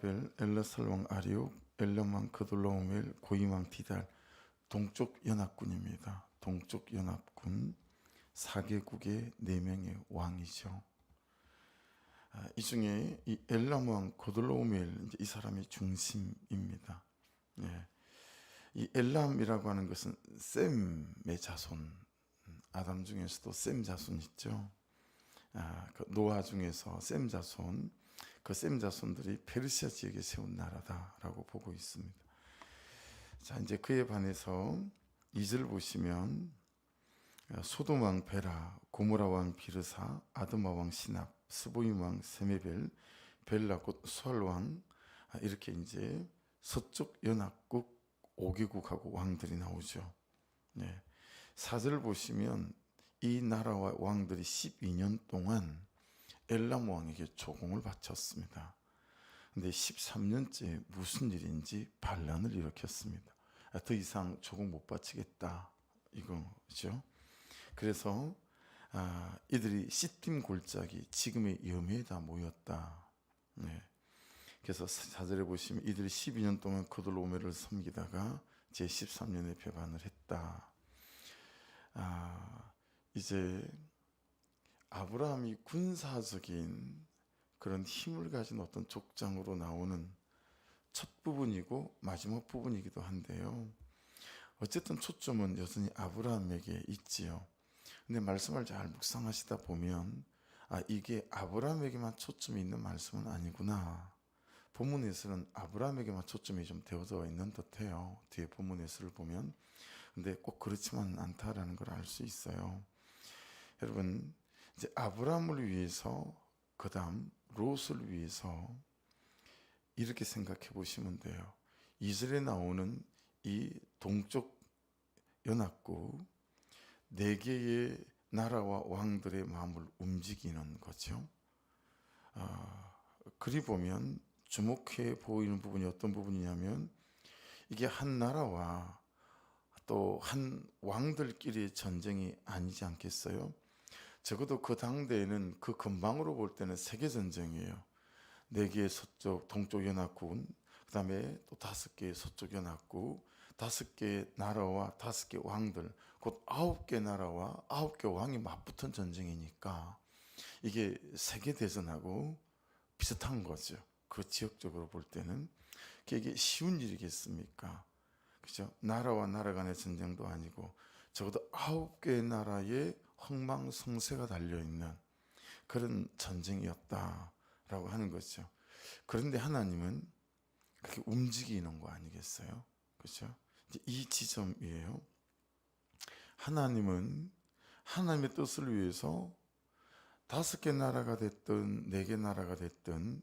스룹바벨, 엘라살왕 아리옥, 엘람왕 그돌라오멜, 고임왕 디달, 동쪽 연합군입니다. 동쪽 연합군 4개국의 4명의 왕이죠. 이 중에 이 엘람왕 고돌라오멜, 이 사람이 중심입니다. 예. 이 엘람이라고 하는 것은 셈의 자손, 아담 중에서도 셈 자손 있죠. 그 노아 중에서 셈 자손, 그 셈 자손들이 페르시아 지역에 세운 나라다라고 보고 있습니다. 자, 이제 그에 반해서 2절 보시면 소돔 왕 베라, 고모라 왕 비르사, 아드마 왕 시납, 스보임 왕 세메벨, 벨라 곧 수알 왕, 이렇게 이제 서쪽 연합국 5개국하고 왕들이 나오죠. 네. 4절 보시면 이 나라와 왕들이 12년 동안 엘람 왕에게 조공을 바쳤습니다. 근데 13년째 무슨 일인지 반란을 일으켰습니다. 더 이상 조공 못 바치겠다 이거죠. 그래서 이들이 시딤 골짜기 지금의 염해에다 모였다. 네. 그래서 4절에 보시면 이들이 12년 동안 그돌로오멜을 섬기다가 제13년에 배반을 했다. 이제 아브라함이 군사적인 그런 힘을 가진 어떤 족장으로 나오는 첫 부분이고 마지막 부분이기도 한데요. 어쨌든 초점은 여전히 아브라함에게 있지요. 근데 말씀을 잘 묵상하시다 보면 이게 아브라함에게만 초점이 있는 말씀은 아니구나. 본문에서는 아브라함에게만 초점이 좀 되어져 있는 듯해요. 뒤에 본문에서를 보면. 근데 꼭 그렇지만 않다라는 걸 알 수 있어요. 여러분, 이제 아브라함을 위해서, 그 다음 롯을 위해서 이렇게 생각해 보시면 돼요. 2절에 나오는 이 동쪽 연합국 4개의 나라와 왕들의 마음을 움직이는 거죠. 그리 보면 주목해 보이는 부분이 어떤 부분이냐면 이게 한 나라와 또 한 왕들끼리의 전쟁이 아니지 않겠어요? 적어도 그 당대에는 그 근방으로 볼 때는 세계전쟁이에요. 4개의 서쪽 동쪽 연합군, 그 다음에 또 5개의 서쪽 연합국, 5개의 나라와 5개 왕들, 곧 9개 나라와 9개 왕이 맞붙은 전쟁이니까 이게 세계대전하고 비슷한 거죠. 그 지역적으로 볼 때는. 이게 쉬운 일이겠습니까? 그죠? 나라와 나라 간의 전쟁도 아니고 적어도 9개의 나라의 흥망성쇠가 달려있는 그런 전쟁이었다라고 하는 거죠. 그런데 하나님은 그렇게 움직이는 거 아니겠어요? 그렇죠? 이 지점이에요. 하나님은 하나님의 뜻을 위해서 5개 나라가 됐든 4개 나라가 됐든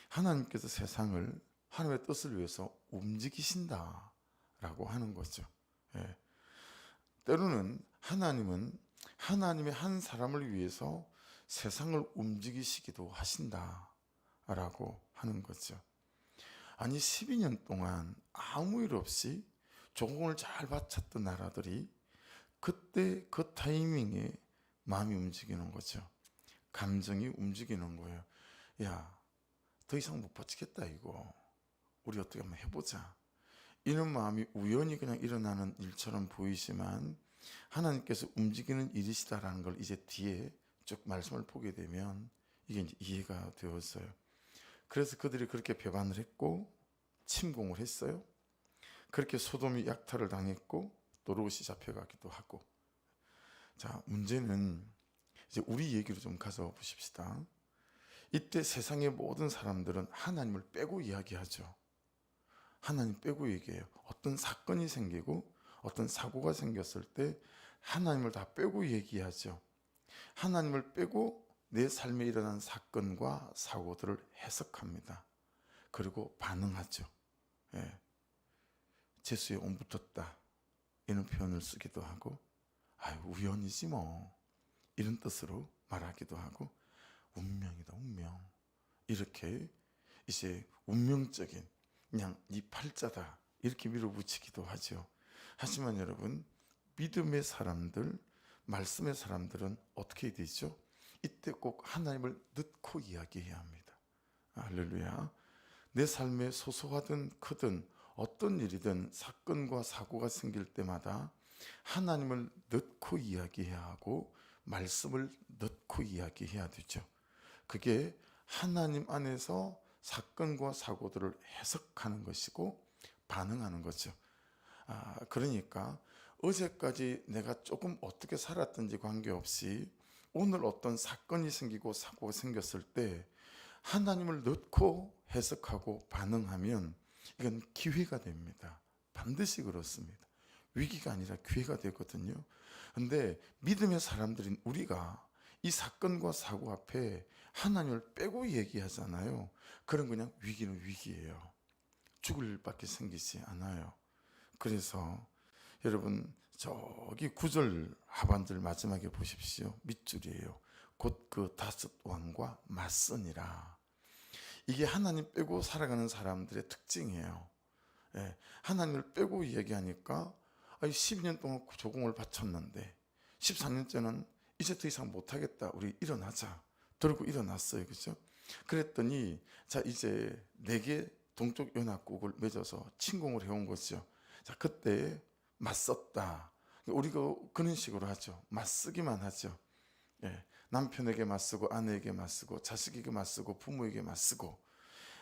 하나님께서 세상을 하나님의 뜻을 위해서 움직이신다라고 하는 거죠. 예. 때로는 하나님은 하나님의 한 사람을 위해서 세상을 움직이시기도 하신다라고 하는 거죠. 아니 12년 동안 아무 일 없이 조공을 잘 바쳤던 나라들이 그때 그 타이밍에 마음이 움직이는 거죠. 감정이 움직이는 거예요. 야, 더 이상 못 바치겠다 이거. 우리 어떻게 한번 해보자. 이런 마음이 우연히 그냥 일어나는 일처럼 보이지만 하나님께서 움직이는 일이시다라는 걸 이제 뒤에 쭉 말씀을 보게 되면 이게 이제 이해가 되었어요. 그래서 그들이 그렇게 배반을 했고 침공을 했어요. 그렇게 소돔이 약탈을 당했고 또 롯이 잡혀가기도 하고. 자, 문제는 이제 우리 얘기로 좀 가져와 보십시다. 이때 세상의 모든 사람들은 하나님을 빼고 이야기하죠. 하나님 빼고 얘기해요. 어떤 사건이 생기고 어떤 사고가 생겼을 때 하나님을 다 빼고 얘기하죠. 하나님을 빼고 내 삶에 일어난 사건과 사고들을 해석합니다. 그리고 반응하죠. 예. 재수에 온 붙었다 이런 표현을 쓰기도 하고 우연이지 뭐 이런 뜻으로 말하기도 하고 운명이다 운명 이렇게 이제 운명적인 그냥 네 팔자다 이렇게 밀어붙이기도 하죠. 하지만 여러분 믿음의 사람들 말씀의 사람들은 어떻게 되죠? 이때 꼭 하나님을 넣고 이야기해야 합니다. 할렐루야. 내 삶에 소소하든 크든 어떤 일이든 사건과 사고가 생길 때마다 하나님을 넣고 이야기해야 하고 말씀을 넣고 이야기해야 되죠. 그게 하나님 안에서 사건과 사고들을 해석하는 것이고 반응하는 거죠. 그러니까 어제까지 내가 조금 어떻게 살았든지 관계없이 오늘 어떤 사건이 생기고 사고가 생겼을 때 하나님을 넣고 해석하고 반응하면 이건 기회가 됩니다. 반드시 그렇습니다. 위기가 아니라 기회가 되거든요. 근데 믿음의 사람들인 우리가 이 사건과 사고 앞에 하나님을 빼고 얘기하잖아요. 그럼 그냥 위기는 위기예요. 죽을 일밖에 생기지 않아요. 그래서 여러분 저기 9절 하반절 마지막에 보십시오. 밑줄이에요. 곧 그 다섯 왕과 맞서니라. 이게 하나님 빼고 살아가는 사람들의 특징이에요. 예, 하나님을 빼고 얘기하니까 12년 동안 조공을 바쳤는데 14년째는 이제 더 이상 못하겠다. 우리 일어나자. 들고 일어났어요. 그죠? 그랬더니 자 이제 4개 동쪽 연합국을 맺어서 침공을 해온 거죠. 자 그때 맞섰다. 우리가 그런 식으로 하죠. 맞서기만 하죠. 예, 남편에게 맞서고 아내에게 맞서고 자식에게 맞서고 부모에게 맞서고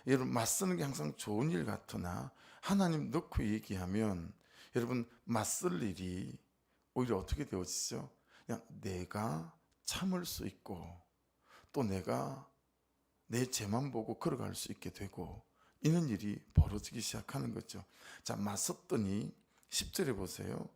여러분 맞서는 게 항상 좋은 일 같으나 하나님 넣고 얘기하면 여러분 맞설 일이 오히려 어떻게 되어지죠? 그냥 내가 참을 수 있고 또 내가 내 죄만 보고 걸어갈 수 있게 되고 이런 일이 벌어지기 시작하는 거죠. 자 맞섰더니 10절에 보세요.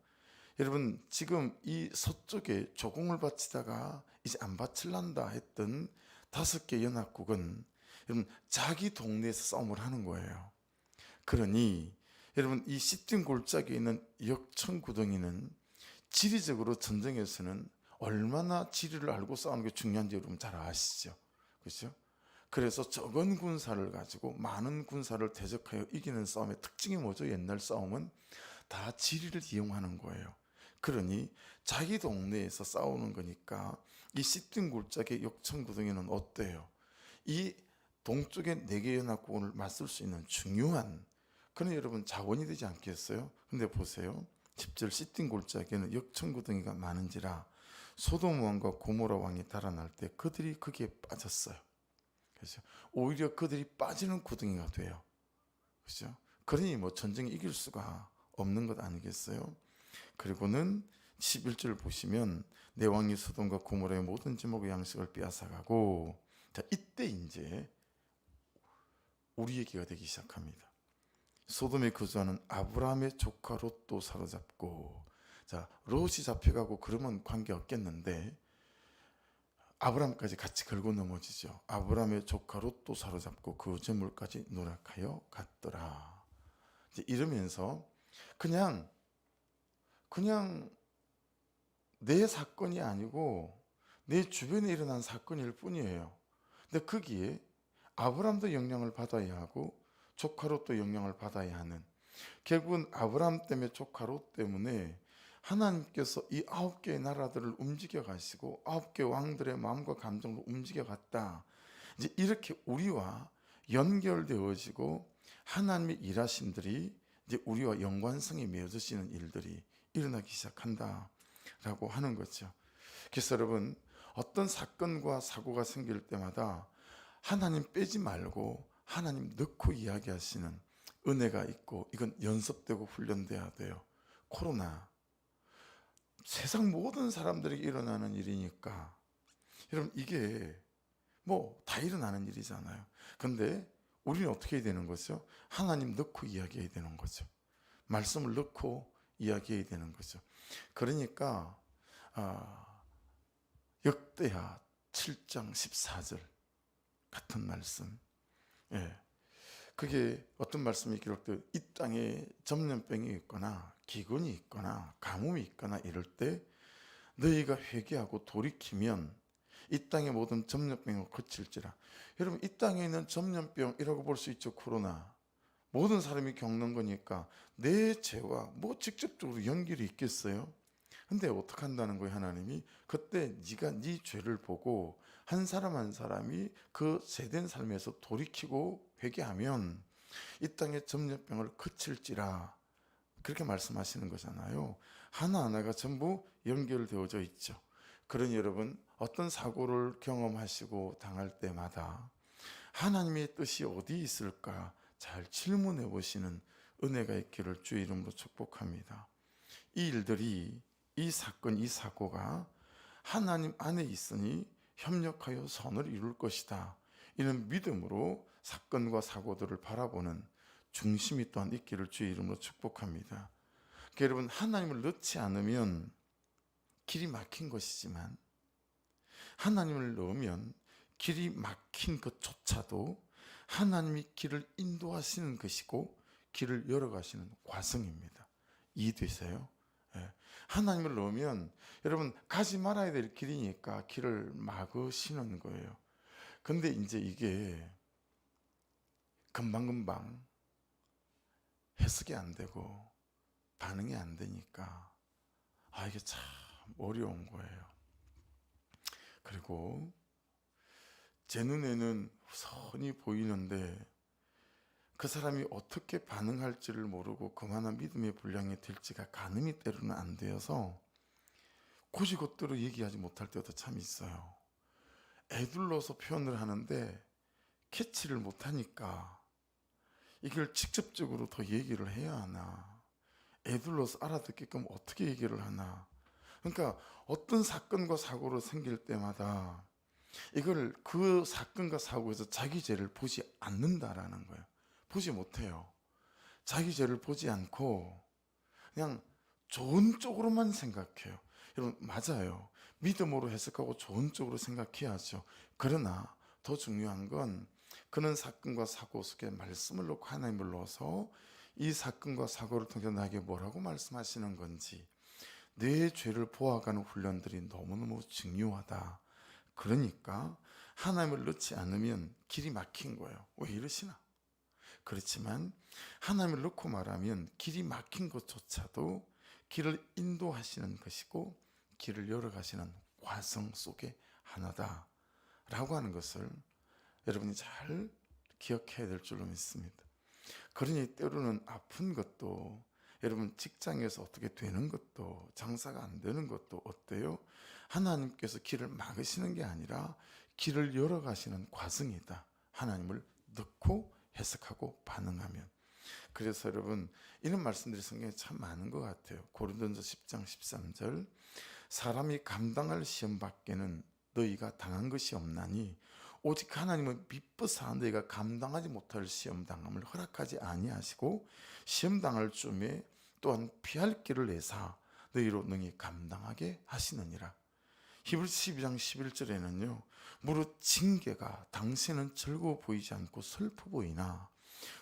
여러분 지금 이 서쪽에 조공을 바치다가 이제 안 바칠란다 했던 5개 연합국은 여러분 자기 동네에서 싸움을 하는 거예요. 그러니 여러분 이 시딤 골짜기에 있는 역청구덩이는 지리적으로 전쟁에서는 얼마나 지리를 알고 싸우는 게 중요한지 여러분 잘 아시죠? 그렇죠? 그래서 적은 군사를 가지고 많은 군사를 대적하여 이기는 싸움의 특징이 뭐죠? 옛날 싸움은 다 지리를 이용하는 거예요. 그러니 자기 동네에서 싸우는 거니까 이 시딤 골짜기 역청구덩이는 어때요? 이 동쪽의 4개 연합국을 맞설 수 있는 중요한 그런 여러분 자원이 되지 않겠어요? 근데 보세요. 10절 시딤 골짜기에는 역청구덩이가 많은지라 소돔 왕과 고모라 왕이 달아날 때 그들이 거기에 빠졌어요. 그렇죠? 오히려 그들이 빠지는 구덩이가 돼요. 그렇죠? 그러니 뭐 전쟁에 이길 수가 없는 것 아니겠어요? 그리고는 11절 보시면 내 왕이 소돔과 고모라의 모든 제목의 양식을 빼앗아가고 자 이때 이제 우리 얘기가 되기 시작합니다. 소돔에 거주하는 아브라함의 조카 롯도 사로잡고 자 롯이 잡혀가고 그러면 관계없겠는데 아브라함까지 같이 걸고 넘어지죠. 아브라함의 조카 롯도 사로잡고 그 재물까지 노력하여 갔더라. 이제 이러면서 그냥 내 사건이 아니고 내 주변에 일어난 사건일 뿐이에요. 근데 거기에 아브라함도 영향을 받아야 하고 조카 롯도 영향을 받아야 하는 결국은 아브라함 때문에 조카 롯 때문에 하나님께서 이 9개의 나라들을 움직여 가시고 9개 왕들의 마음과 감정으로 움직여 갔다. 이제 이렇게 우리와 연결되어지고 하나님의 일하심들이 이제 우리와 연관성이 맺어지는 일들이 일어나기 시작한다라고 하는 거죠. 그래서 여러분 어떤 사건과 사고가 생길 때마다 하나님 빼지 말고 하나님 넣고 이야기하시는 은혜가 있고 이건 연습되고 훈련돼야 돼요. 코로나 세상 모든 사람들에게 일어나는 일이니까 여러분 이게 뭐 다 일어나는 일이잖아요. 근데 우리는 어떻게 해야 되는 거죠? 하나님 넣고 이야기해야 되는 거죠. 말씀을 넣고 이야기해야 되는 거죠. 그러니까 역대하 7장 14절 같은 말씀. 예. 그게 어떤 말씀이 기록되어 이 땅에 전염병이 있거나 기근이 있거나 가뭄이 있거나 이럴 때 너희가 회개하고 돌이키면 이 땅의 모든 전염병을 거칠지라. 여러분 이 땅에 있는 전염병이라고 볼 수 있죠. 코로나 모든 사람이 겪는 거니까 내 죄와 뭐 직접적으로 연결이 있겠어요? 근데 어떻게 한다는 거예요? 하나님이 그때 네가 네 죄를 보고 한 사람 한 사람이 그 죄된 삶에서 돌이키고 회개하면 이 땅의 점령병을 그칠지라, 그렇게 말씀하시는 거잖아요. 하나하나가 전부 연결되어져 있죠. 그러니 여러분, 어떤 사고를 경험하시고 당할 때마다 하나님의 뜻이 어디 있을까 잘 질문해 보시는 은혜가 있기를 주의 이름으로 축복합니다. 이 일들이, 이 사건, 이 사고가 하나님 안에 있으니 협력하여 선을 이룰 것이다, 이런 믿음으로 사건과 사고들을 바라보는 중심이 또한 있기를 주의 이름으로 축복합니다. 그러니까 여러분, 하나님을 넣지 않으면 길이 막힌 것이지만 하나님을 넣으면 길이 막힌 것조차도 하나님이 길을 인도하시는 것이고 길을 열어가시는 과정입니다. 이해되세요? 예. 하나님을 넣으면 여러분, 가지 말아야 될 길이니까 길을 막으시는 거예요. 근데 이제 이게 금방금방 해석이 안 되고 반응이 안 되니까 이게 참 어려운 거예요. 그리고 제 눈에는 선이 보이는데 그 사람이 어떻게 반응할지를 모르고 그만한 믿음의 분량이 될지가 가늠이 때로는 안 되어서 곧이곧대로 얘기하지 못할 때도 참 있어요. 애둘러서 표현을 하는데 캐치를 못하니까 이걸 직접적으로 더 얘기를 해야 하나, 애둘러서 알아듣게끔 어떻게 얘기를 하나. 그러니까 어떤 사건과 사고로 생길 때마다 이걸 그 사건과 사고에서 자기 죄를 보지 않는다라는 거예요. 보지 못해요. 자기 죄를 보지 않고 그냥 좋은 쪽으로만 생각해요. 여러분, 맞아요. 믿음으로 해석하고 좋은 쪽으로 생각해야죠. 그러나 더 중요한 건 그런 사건과 사고 속에 말씀을 놓고 하나님을 넣어서 이 사건과 사고를 통해 나에게 뭐라고 말씀하시는 건지 내 죄를 보아가는 훈련들이 너무너무 중요하다. 그러니까 하나님을 넣지 않으면 길이 막힌 거예요. 왜 이러시나? 그렇지만 하나님을 넣고 말하면 길이 막힌 것조차도 길을 인도하시는 것이고 길을 열어가시는 과정 속의 하나다 라고 하는 것을 여러분이 잘 기억해야 될 줄로 믿습니다. 그러니 때로는 아픈 것도, 여러분 직장에서 어떻게 되는 것도, 장사가 안 되는 것도 어때요? 하나님께서 길을 막으시는 게 아니라 길을 열어가시는 과정이다. 하나님을 넣고 해석하고 반응하면. 그래서 여러분, 이런 말씀들이 성경에 참 많은 것 같아요. 고린도전서 10장 13절, 사람이 감당할 시험 밖에는 너희가 당한 것이 없나니 오직 하나님은 미쁘사 너희가 감당하지 못할 시험 당함을 허락하지 아니하시고 시험 당할 쯤에 또한 피할 길을 내사 너희로 능히 감당하게 하시느니라. 히브리서 12장 11절에는요, 무릇 징계가 당신은 즐거워 보이지 않고 슬퍼 보이나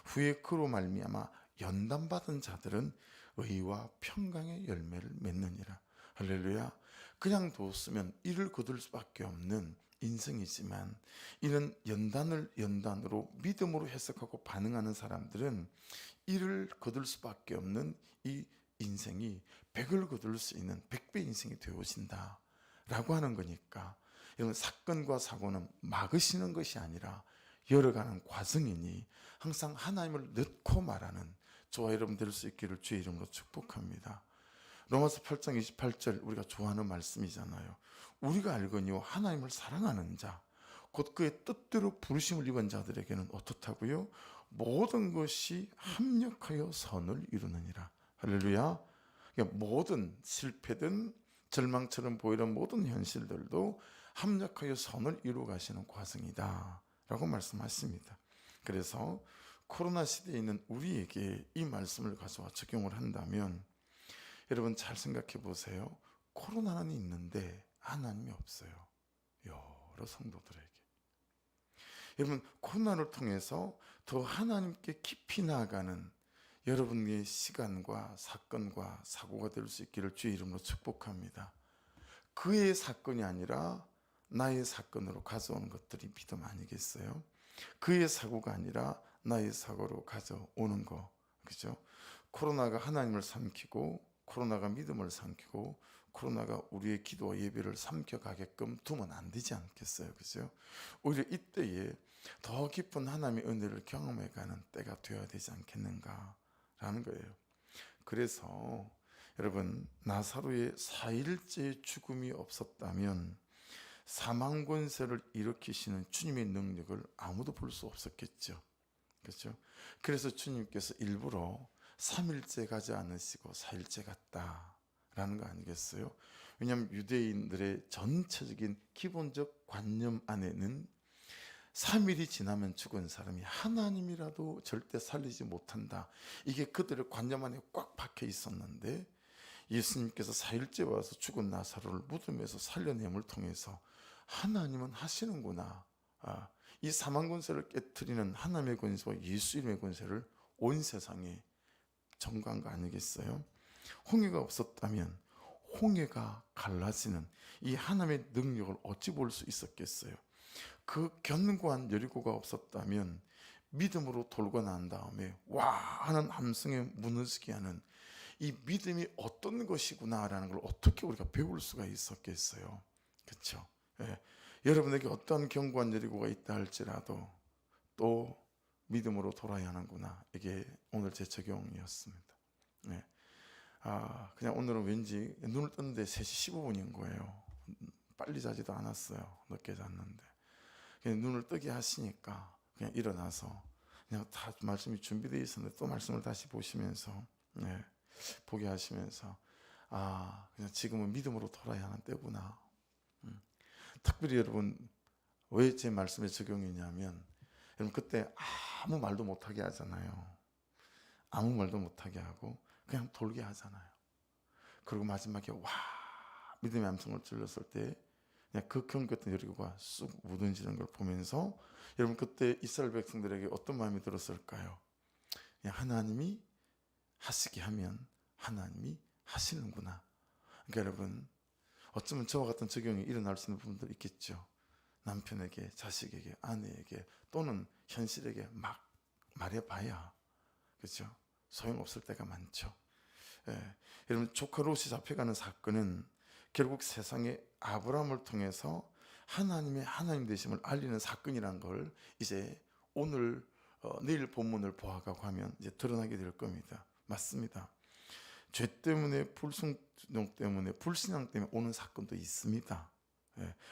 후에 그로 말미암아 연단받은 자들은 의와 평강의 열매를 맺느니라. 할렐루야. 그냥 뒀으면 이를 거둘 수밖에 없는 인생이지만 이런 연단을 연단으로 믿음으로 해석하고 반응하는 사람들은 이를 거둘 수밖에 없는 이 인생이 백을 거둘 수 있는 백배 인생이 되어진다 라고 하는 거니까, 이런 사건과 사고는 막으시는 것이 아니라 열어가는 과정이니 항상 하나님을 넣고 말하는 저와 여러분 될 수 있기를 주의 이름으로 축복합니다. 로마서 8장 28절 우리가 좋아하는 말씀이잖아요. 우리가 알거니와 하나님을 사랑하는 자 곧 그의 뜻대로 부르심을 입은 자들에게는 어떻다고요? 모든 것이 합력하여 선을 이루느니라. 할렐루야. 그러니까 모든 실패든 절망처럼 보이는 모든 현실들도 합력하여 선을 이루어 가시는 과정이다 라고 말씀하십니다. 그래서 코로나 시대에 있는 우리에게 이 말씀을 가져와 적용을 한다면, 여러분 잘 생각해 보세요. 코로나는 있는데 하나님이 없어요. 여러 성도들에게. 여러분, 코로나를 통해서 더 하나님께 깊이 나아가는 여러분의 시간과 사건과 사고가 될 수 있기를 주의 이름으로 축복합니다. 그의 사건이 아니라 나의 사건으로 가져오는 것들이 믿음 아니겠어요? 그의 사고가 아니라 나의 사고로 가져오는 거, 그죠? 코로나가 하나님을 삼키고 코로나가 믿음을 삼키고 코로나가 우리의 기도와 예배를 삼켜가게끔 두면 안 되지 않겠어요? 그죠? 오히려 이때에 더 깊은 하나님의 은혜를 경험해가는 때가 되어야 되지 않겠는가라는 거예요. 그래서 여러분, 나사로의 4일째 죽음이 없었다면 사망 권세를 일으키시는 주님의 능력을 아무도 볼 수 없었겠죠. 그렇죠? 그래서 주님께서 일부러 3일째 가지 않으시고 4일째 갔다라는 거 아니겠어요? 왜냐하면 유대인들의 전체적인 기본적 관념 안에는 3일이 지나면 죽은 사람이 하나님이라도 절대 살리지 못한다. 이게 그들의 관념 안에 꽉 박혀 있었는데 예수님께서 4일째 와서 죽은 나사로를 무덤에서 살려냄을 통해서 하나님은 하시는구나. 이 사망 권세를 깨트리는 하나님의 권세와 예수 이름의 권세를 온 세상에 전가한 거 아니겠어요? 홍해가 없었다면 홍해가 갈라지는 이 하나님의 능력을 어찌 볼 수 있었겠어요? 그 견고한 여리고가 없었다면 믿음으로 돌고 난 다음에 와 하는 함성에 무너지게 하는 이 믿음이 어떤 것이구나라는 걸 어떻게 우리가 배울 수가 있었겠어요? 그렇죠? 예. 여러분에게 어떤 견고한 여리고가 있다 할지라도 또 믿음으로 돌아야 하는구나. 이게 오늘 제 적용이었습니다. 예. 그냥 오늘은 왠지 눈을 떴는데 3시 15분인 거예요. 빨리 자지도 않았어요. 늦게 잤는데. 그냥 눈을 뜨게 하시니까 그냥 일어나서 그냥 다 말씀이 준비되어 있었는데 또 말씀을 다시 보시면서 보게 하시면서 그냥 지금은 믿음으로 돌아야 하는 때구나. 특별히 여러분 왜 제 말씀에 적용이냐면 여러분 그때 아무 말도 못하게 하잖아요. 아무 말도 못하게 하고 그냥 돌게 하잖아요. 그리고 마지막에 와 믿음의 함성을 질렀을 때 그냥 그 경계했던 여리고가 쑥 무너지는 걸 보면서 여러분 그때 이스라엘 백성들에게 어떤 마음이 들었을까요? 그냥 하나님이 하시게 하면 하나님이 하시는구나. 그러니까 여러분 어쩌면 저와 같은 적용이 일어날 수 있는 부분도 있겠죠. 남편에게, 자식에게, 아내에게 또는 현실에게 막 말해봐야 그렇죠? 소용없을 때가 많죠. 여러분 조카 롯이 잡혀가는 사건은 결국 세상에 아브라함을 통해서 하나님의 하나님 되심을 알리는 사건이란 걸 이제 오늘 내일 본문을 보아가고 하면 이제 드러나게 될 겁니다. 맞습니다. 죄 때문에 불순종 때문에 불신앙 때문에 오는 사건도 있습니다.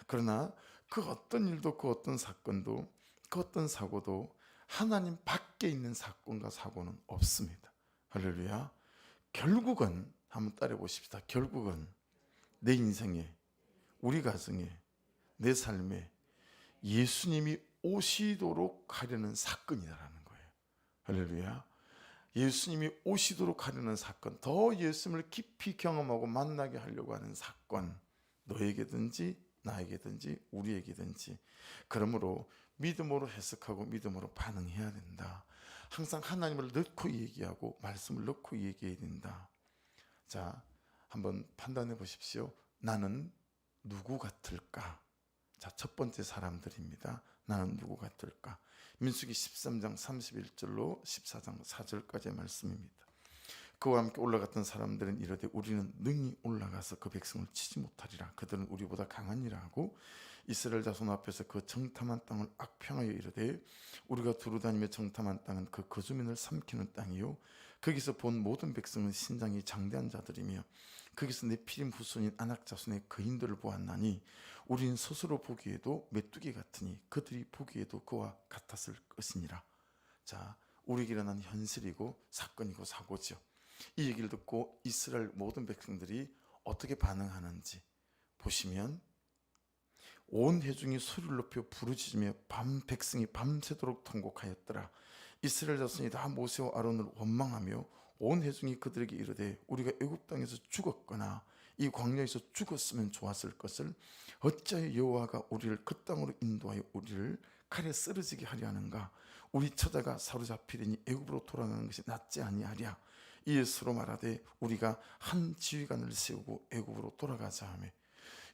그러나 그 어떤 일도 그 어떤 사건도 그 어떤 사고도 하나님 밖에 있는 사건과 사고는 없습니다. 할렐루야. 결국은 한번 따라 보십시다. 결국은 내 인생에 우리 가정에 내 삶에 예수님이 오시도록 하려는 사건이라는 거예요. 할렐루야. 예수님이 오시도록 하려는 사건, 더 예수님을 깊이 경험하고 만나게 하려고 하는 사건, 너에게든지 나에게든지 우리에게든지. 그러므로 믿음으로 해석하고 믿음으로 반응해야 된다. 항상 하나님을 넣고 얘기하고 말씀을 넣고 얘기해야 된다. 자, 한번 판단해 보십시오. 나는 누구 같을까? 자, 첫 번째 사람들입니다. 나는 누구 같을까? 민수기 13장 31절로 14장 4절까지의 말씀입니다. 그와 함께 올라갔던 사람들은 이르되 우리는 능히 올라가서 그 백성을 치지 못하리라. 그들은 우리보다 강하니라 하고 이스라엘 자손 앞에서 그 정탐한 땅을 악평하여 이르되 우리가 두루다니며 정탐한 땅은 그 거주민을 삼키는 땅이요 거기서 본 모든 백성은 신장이 장대한 자들이며 거기서 내 피림 후손인 아낙 자손의 거인들을 보았나니 우리는 스스로 보기에도 메뚜기 같으니 그들이 보기에도 그와 같았을 것이니라. 자, 우리에게 일어난 현실이고 사건이고 사고죠. 이 얘기를 듣고 이스라엘 모든 백성들이 어떻게 반응하는지 보시면 온 회중이 소리를 높여 부르짖으며 백성이 밤새도록 통곡하였더라. 이스라엘 자손이 다 모세와 아론을 원망하며 온 회중이 그들에게 이르되 우리가 애굽 땅에서 죽었거나 이 광야에서 죽었으면 좋았을 것을 어찌하여 여호와가 우리를 그 땅으로 인도하여 우리를 칼에 쓰러지게 하려 하는가? 우리 처자가 사로잡히리니 애굽으로 돌아가는 것이 낫지 아니하랴. 이에 서로 말하되 우리가 한 지휘관을 세우고 애굽으로 돌아가자 하며.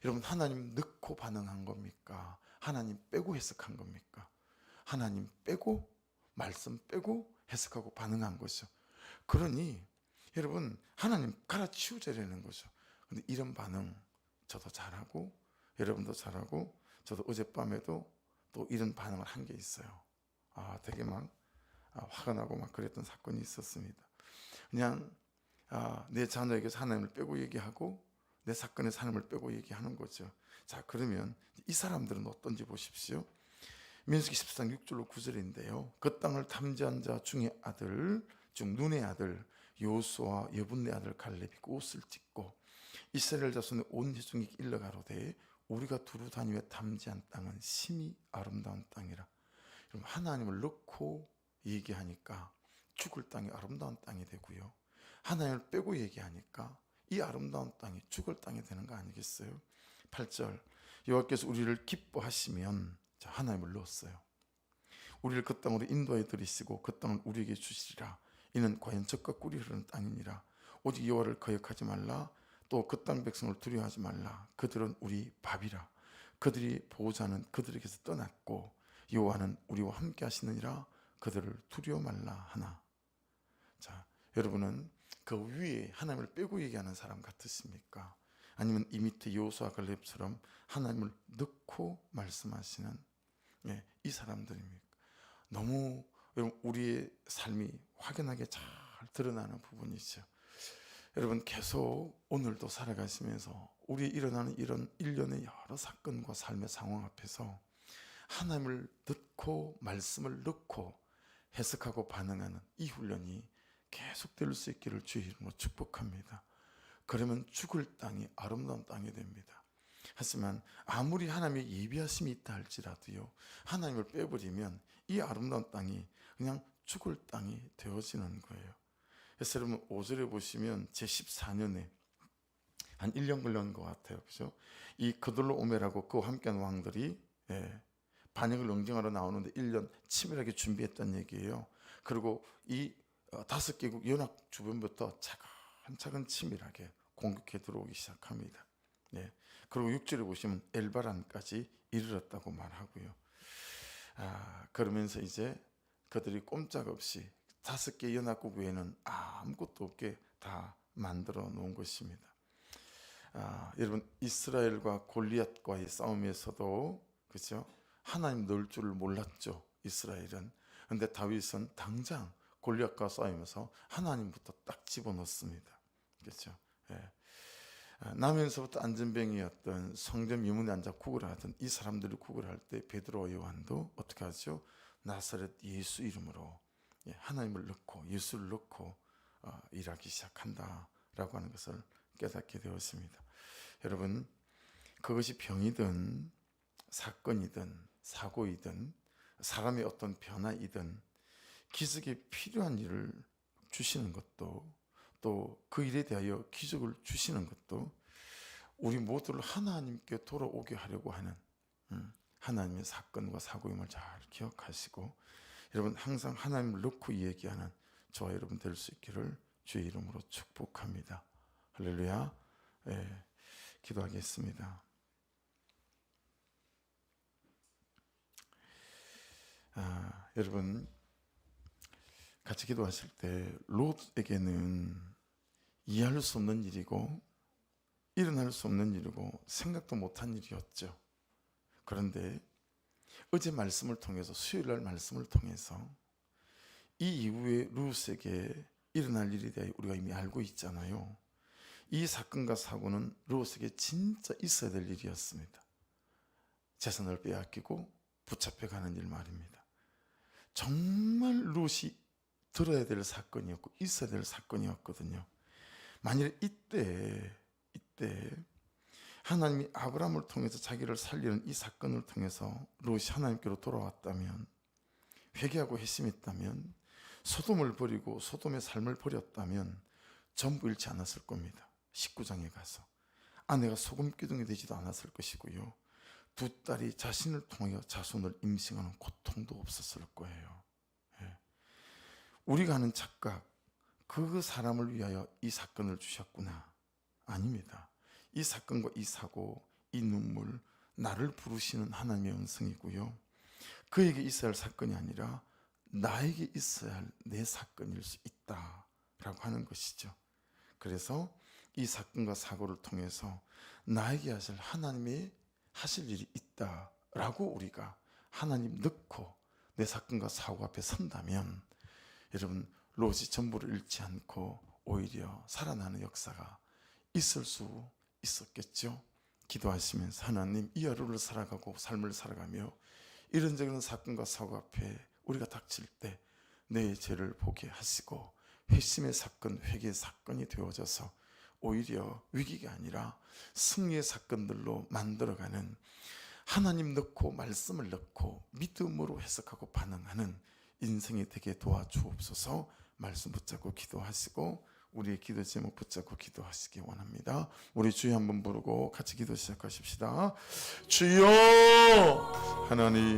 여러분, 하나님 넣고 반응한 겁니까? 하나님 빼고 해석한 겁니까? 하나님 빼고 말씀 빼고 해석하고 반응한 거죠. 그러니 여러분, 하나님 갈아치우자라는 거죠. 근데 이런 반응 저도 잘하고 여러분도 잘하고 저도 어젯밤에도 또 이런 반응을 한 게 있어요. 되게 막 화가 나고 막 그랬던 사건이 있었습니다. 그냥 내 자녀에게서 하나님을 빼고 얘기하고 내 사건에서 하나님을 빼고 얘기하는 거죠. 자, 그러면 이 사람들은 어떤지 보십시오. 민수기 14장 6절로 9절인데요. 그 땅을 탐지한 자 중의 아들 중 눈의 아들 요수와 여분의 아들 갈렙이 옷을 찢고 이스라엘 자손의 온 회중에게 일러가로되 우리가 두루 다니며 탐지한 땅은 심히 아름다운 땅이라. 여러분, 하나님을 넣고 얘기하니까 죽을 땅이 아름다운 땅이 되고요. 하나님을 빼고 얘기하니까 이 아름다운 땅이 죽을 땅이 되는 거 아니겠어요? 8절 여호와께서 우리를 기뻐하시면, 자, 하나님을 넣었어요. 우리를 그 땅으로 인도하여 들이시고 그 땅을 우리에게 주시리라. 이는 과연 젖과 꿀이 흐르는 땅이니라. 오직 여호와를 거역하지 말라. 또 그 땅 백성을 두려워하지 말라. 그들은 우리 밥이라. 그들이 보호자는 그들에게서 떠났고 여호와는 우리와 함께 하시느니라. 그들을 두려워 말라 하나. 자, 여러분은 그 위에 하나님을 빼고 얘기하는 사람 같으십니까? 아니면 이 밑에 여호수아 갈렙처럼 하나님을 넣고 말씀하시는 이 사람들입니까? 너무 여러분, 우리의 삶이 확연하게 잘 드러나는 부분이죠. 여러분, 계속 오늘도 살아가시면서 우리 일어나는 이런 일련의 여러 사건과 삶의 상황 앞에서 하나님을 듣고 말씀을 넣고 해석하고 반응하는 이 훈련이 계속될 수 있기를 주의 이름으로 축복합니다. 그러면 죽을 땅이 아름다운 땅이 됩니다. 하지만 아무리 하나님의 예비하심이 있다 할지라도요, 하나님을 빼버리면 이 아름다운 땅이 그냥 죽을 땅이 되어지는 거예요. 그래서 여러분 5절에 보시면 제14년에 한 1년 걸린 것 같아요. 그죠? 이 그돌로 오멜하고 그와 함께한 왕들이 반역을 응징하러 나오는데 1년 치밀하게 준비했던 얘기예요. 그리고 이 5개국 연합 주변부터 차근차근 치밀하게 공격해 들어오기 시작합니다. 그리고 6절에 보시면 엘바란까지 이르렀다고 말하고요. 그러면서 이제 그들이 꼼짝없이 5개 연합국 외에는 아무것도 없게 다 만들어 놓은 것입니다. 여러분, 이스라엘과 골리앗과의 싸움에서도 그렇죠? 하나님 넣을 줄을 몰랐죠, 이스라엘은. 그런데 다윗은 당장 골리앗과 싸우면서 하나님부터 딱 집어넣습니다. 그렇죠? 나면서부터 안전뱅이였던 성전 유문에 앉아 구걸을 하던 이 사람들이 구걸할 때 베드로와 요한도 어떻게 하죠? 나사렛 예수 이름으로 하나님을 넣고 예수를 넣고 일하기 시작한다라고 하는 것을 깨닫게 되었습니다. 여러분, 그것이 병이든 사건이든 사고이든 사람의 어떤 변화이든 기적이 필요한 일을 주시는 것도 또 그 일에 대하여 기적을 주시는 것도 우리 모두를 하나님께 돌아오게 하려고 하는 하나님의 사건과 사고임을 잘 기억하시고 여러분 항상 하나님을 넣고 얘기하는 저와 여러분 될 수 있기를 주의 이름으로 축복합니다. 할렐루야. 기도하겠습니다. 여러분 같이 기도하실 때 롯에게는 이해할 수 없는 일이고 일어날 수 없는 일이고 생각도 못한 일이었죠. 그런데 어제 말씀을 통해서 수요일날 말씀을 통해서 이 이후에 롯에게 일어날 일에 대해 우리가 이미 알고 있잖아요. 이 사건과 사고는 롯에게 진짜 있어야 될 일이었습니다. 재산을 빼앗기고 붙잡혀가는 일 말입니다. 정말 롯이 들어야 될 사건이었고 있어야 될 사건이었거든요. 만일 이때 하나님이 아브라함을 통해서 자기를 살리는 이 사건을 통해서 롯이 하나님께로 돌아왔다면, 회개하고 회심했다면, 소돔을 버리고 소돔의 삶을 버렸다면 전부 잃지 않았을 겁니다. 19장에 가서 아내가 소금 기둥이 되지도 않았을 것이고요, 두 딸이 자신을 통하여 자손을 임신하는 고통도 없었을 거예요. 우리가 하는 착각, 그 사람을 위하여 이 사건을 주셨구나. 아닙니다. 이 사건과 이 사고, 이 눈물, 나를 부르시는 하나님의 음성이고요, 그에게 있어야 할 사건이 아니라 나에게 있어야 할 내 사건일 수 있다라고 하는 것이죠. 그래서 이 사건과 사고를 통해서 나에게 하나님이 하실 일이 있다라고 우리가 하나님 넣고 내 사건과 사고 앞에 선다면 여러분 롯이 전부를 잃지 않고 오히려 살아나는 역사가 있을 수 있었겠죠. 기도하시면서 하나님, 이 하루를 살아가고 삶을 살아가며 이런저런 사건과 사고 앞에 우리가 닥칠 때 내 죄를 보게 하시고 회심의 사건, 회개의 사건이 되어져서 오히려 위기가 아니라 승리의 사건들로 만들어가는, 하나님 넣고 말씀을 넣고 믿음으로 해석하고 반응하는 인생이 되게 도와주옵소서. 말씀 붙잡고 기도하시고 우리의 기도 제목 붙잡고 기도하시기 원합니다. 우리 주여 한번 부르고 같이 기도 시작하십시다. 주여 하나님